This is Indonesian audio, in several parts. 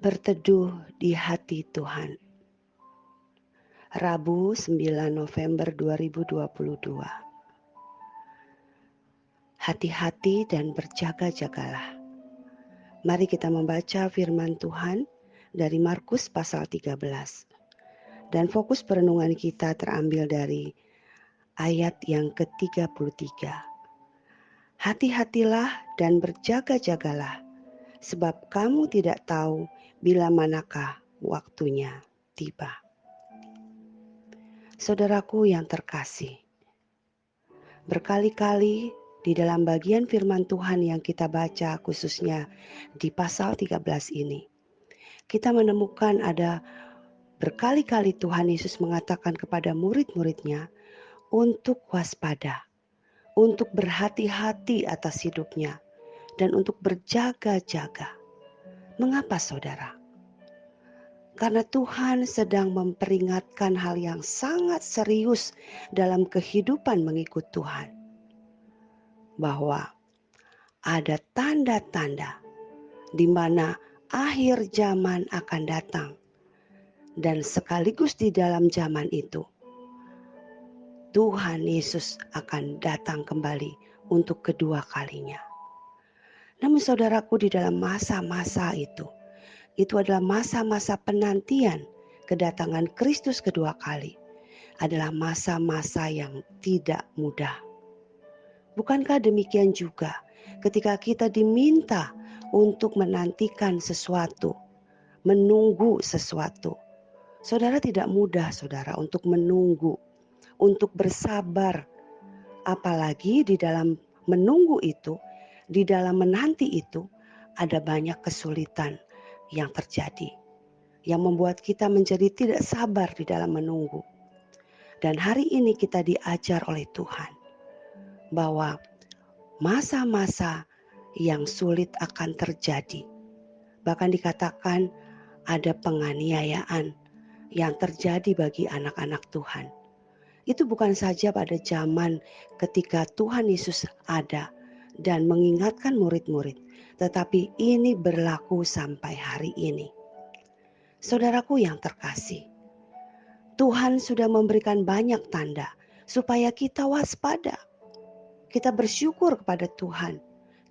Berteduh di hati Tuhan. Rabu 9 November 2022. Hati-hati dan berjaga-jagalah. Mari kita membaca firman Tuhan dari Markus pasal 13. Dan fokus perenungan kita terambil dari ayat yang ke-33. Hati-hatilah dan berjaga-jagalah, sebab kamu tidak tahu bila manakah waktunya tiba. Saudaraku yang terkasih, berkali-kali di dalam bagian firman Tuhan yang kita baca khususnya di pasal 13 ini, kita menemukan ada berkali-kali Tuhan Yesus mengatakan kepada murid-muridnya untuk waspada, untuk berhati-hati atas hidupnya, dan untuk berjaga-jaga. Mengapa saudara? Karena Tuhan sedang memperingatkan hal yang sangat serius dalam kehidupan mengikut Tuhan. Bahwa ada tanda-tanda di mana akhir zaman akan datang. Dan sekaligus di dalam zaman itu, Tuhan Yesus akan datang kembali untuk kedua kalinya. Namun saudaraku, di dalam masa-masa itu adalah masa-masa penantian kedatangan Kristus kedua kali. Adalah masa-masa yang tidak mudah. Bukankah demikian juga ketika kita diminta untuk menantikan sesuatu, menunggu sesuatu. Saudara, tidak mudah saudara untuk menunggu, untuk bersabar. Apalagi di dalam menunggu itu, di dalam menanti itu ada banyak kesulitan yang terjadi, yang membuat kita menjadi tidak sabar di dalam menunggu. Dan hari ini kita diajar oleh Tuhan bahwa masa-masa yang sulit akan terjadi. Bahkan dikatakan ada penganiayaan yang terjadi bagi anak-anak Tuhan. Itu bukan saja pada zaman ketika Tuhan Yesus ada dan mengingatkan murid-murid, tetapi ini berlaku sampai hari ini. Saudaraku yang terkasih, Tuhan sudah memberikan banyak tanda supaya kita waspada. Kita bersyukur kepada Tuhan.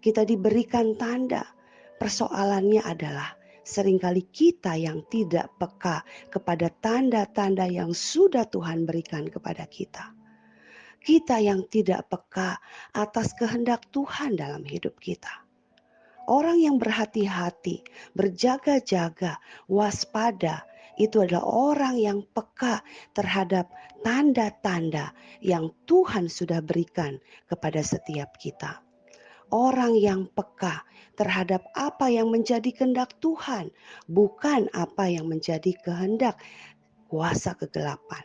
Kita diberikan tanda. Persoalannya adalah seringkali kita yang tidak peka kepada tanda-tanda yang sudah Tuhan berikan kepada kita. Kita yang tidak peka atas kehendak Tuhan dalam hidup kita. Orang yang berhati-hati, berjaga-jaga, waspada, itu adalah orang yang peka terhadap tanda-tanda yang Tuhan sudah berikan kepada setiap kita. Orang yang peka terhadap apa yang menjadi kehendak Tuhan, bukan apa yang menjadi kehendak kuasa kegelapan.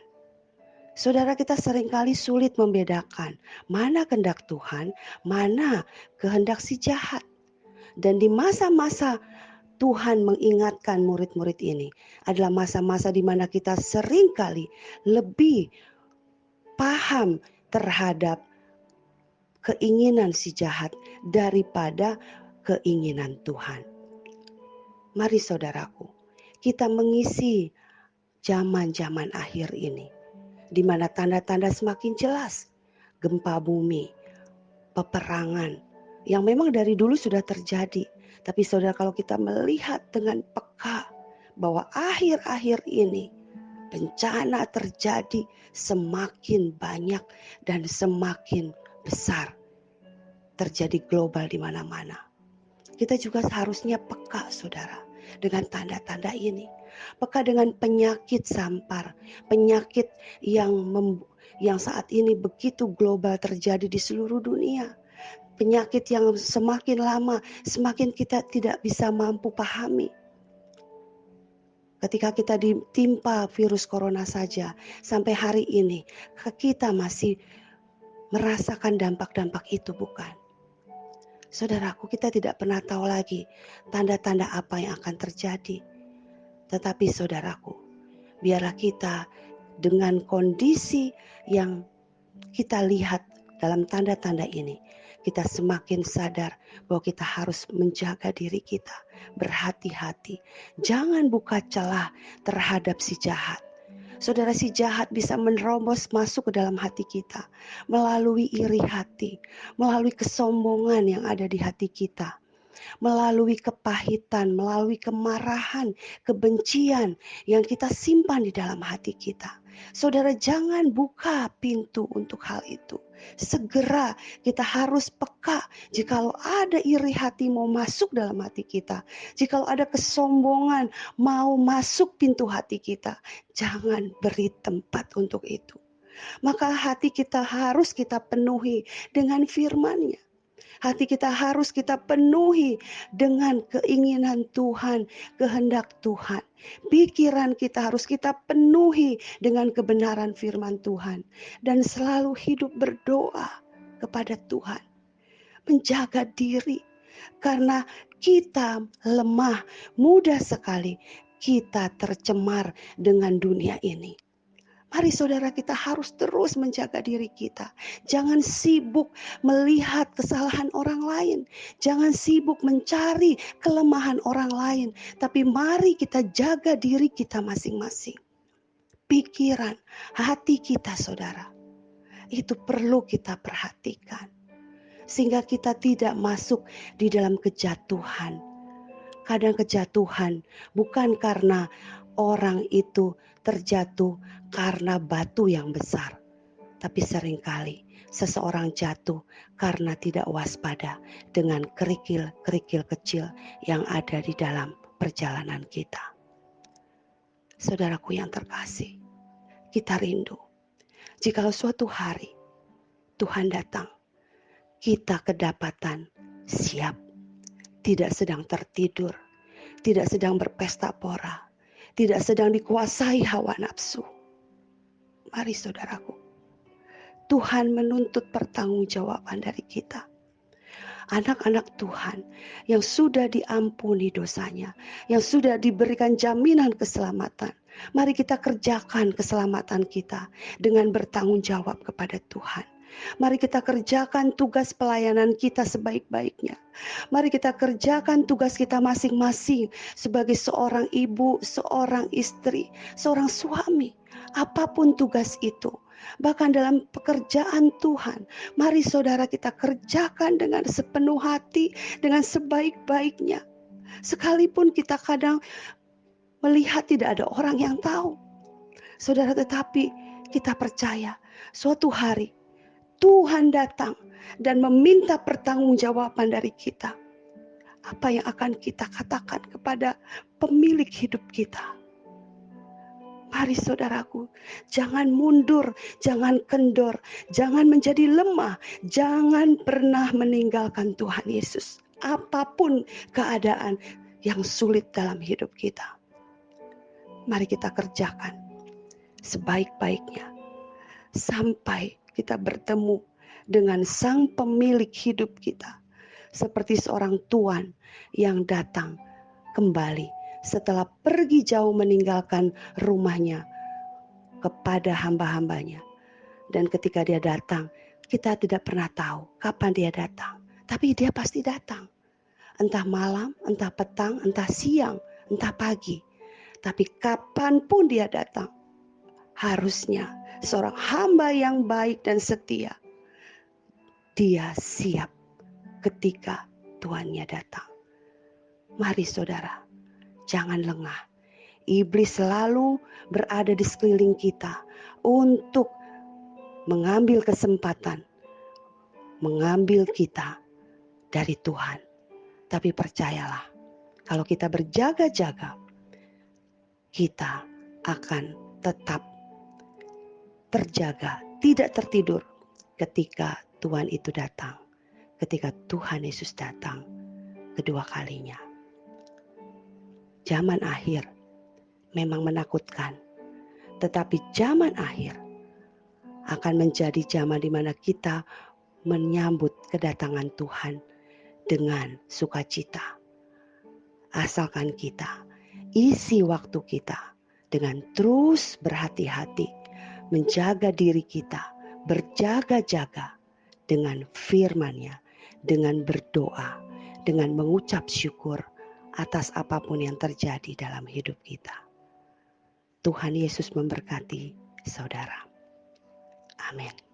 Saudara, kita seringkali sulit membedakan mana kehendak Tuhan, mana kehendak si jahat. Dan di masa-masa Tuhan mengingatkan murid-murid ini adalah masa-masa di mana kita seringkali lebih paham terhadap keinginan si jahat daripada keinginan Tuhan. Mari saudaraku, kita mengisi zaman-zaman akhir ini, di mana tanda-tanda semakin jelas, gempa bumi, peperangan, yang memang dari dulu sudah terjadi. Tapi saudara, kalau kita melihat dengan peka bahwa akhir-akhir ini bencana terjadi semakin banyak dan semakin besar. Terjadi global di mana-mana. Kita juga seharusnya peka saudara dengan tanda-tanda ini. Peka dengan penyakit sampar, penyakit yang saat ini begitu global terjadi di seluruh dunia. Penyakit yang semakin lama semakin kita tidak bisa mampu pahami. Ketika kita ditimpa virus corona saja, sampai hari ini kita masih merasakan dampak-dampak itu, bukan? Saudaraku, kita tidak pernah tahu lagi tanda-tanda apa yang akan terjadi. Tetapi saudaraku, biarlah kita dengan kondisi yang kita lihat dalam tanda-tanda ini, kita semakin sadar bahwa kita harus menjaga diri kita, berhati-hati. Jangan buka celah terhadap si jahat. Saudara, si jahat bisa menerobos masuk ke dalam hati kita melalui iri hati, melalui kesombongan yang ada di hati kita, melalui kepahitan, melalui kemarahan, kebencian yang kita simpan di dalam hati kita. Saudara, jangan buka pintu untuk hal itu. Segera kita harus peka jikalau ada iri hati mau masuk dalam hati kita. Jikalau ada kesombongan mau masuk pintu hati kita, jangan beri tempat untuk itu. Maka hati kita harus kita penuhi dengan firman-Nya. Hati kita harus kita penuhi dengan keinginan Tuhan, kehendak Tuhan. Pikiran kita harus kita penuhi dengan kebenaran firman Tuhan. Dan selalu hidup berdoa kepada Tuhan. Menjaga diri. Karena kita lemah, mudah sekali kita tercemar dengan dunia ini. Mari saudara, kita harus terus menjaga diri kita. Jangan sibuk melihat kesalahan orang lain. Jangan sibuk mencari kelemahan orang lain. Tapi mari kita jaga diri kita masing-masing. Pikiran, hati kita saudara, itu perlu kita perhatikan. Sehingga kita tidak masuk di dalam kejatuhan. Kadang kejatuhan bukan karena orang itu terjatuh karena batu yang besar. Tapi seringkali seseorang jatuh karena tidak waspada dengan kerikil-kerikil kecil yang ada di dalam perjalanan kita. Saudaraku yang terkasih, kita rindu jikalau suatu hari Tuhan datang, kita kedapatan siap, tidak sedang tertidur, tidak sedang berpesta pora, tidak sedang dikuasai hawa nafsu. Mari saudaraku, Tuhan menuntut pertanggungjawaban dari kita. Anak-anak Tuhan yang sudah diampuni dosanya, yang sudah diberikan jaminan keselamatan. Mari kita kerjakan keselamatan kita dengan bertanggung jawab kepada Tuhan. Mari kita kerjakan tugas pelayanan kita sebaik-baiknya. Mari kita kerjakan tugas kita masing-masing sebagai seorang ibu, seorang istri, seorang suami. Apapun tugas itu, bahkan dalam pekerjaan Tuhan, mari saudara kita kerjakan dengan sepenuh hati, dengan sebaik-baiknya. Sekalipun kita kadang melihat tidak ada orang yang tahu, saudara, tetapi kita percaya suatu hari Tuhan datang dan meminta pertanggungjawaban dari kita. Apa yang akan kita katakan kepada pemilik hidup kita? Mari saudaraku, jangan mundur, jangan kendor, jangan menjadi lemah, jangan pernah meninggalkan Tuhan Yesus. Apapun keadaan yang sulit dalam hidup kita, mari kita kerjakan sebaik-baiknya sampai kita bertemu dengan Sang Pemilik hidup kita, seperti seorang tuan yang datang kembali setelah pergi jauh meninggalkan rumahnya kepada hamba-hambanya. Dan ketika dia datang, kita tidak pernah tahu kapan dia datang. Tapi dia pasti datang. Entah malam, entah petang, entah siang, entah pagi. Tapi kapanpun dia datang, harusnya seorang hamba yang baik dan setia, dia siap ketika tuannya datang. Mari saudara, jangan lengah. Iblis selalu berada di sekeliling kita untuk mengambil kesempatan, mengambil kita dari Tuhan. Tapi percayalah, kalau kita berjaga-jaga, kita akan tetap terjaga, tidak tertidur ketika Tuhan itu datang, ketika Tuhan Yesus datang kedua kalinya. Zaman akhir memang menakutkan, tetapi zaman akhir akan menjadi zaman di mana kita menyambut kedatangan Tuhan dengan sukacita. Asalkan kita isi waktu kita dengan terus berhati-hati, menjaga diri kita, berjaga-jaga dengan firman-Nya, dengan berdoa, dengan mengucap syukur atas apapun yang terjadi dalam hidup kita. Tuhan Yesus memberkati saudara. Amin.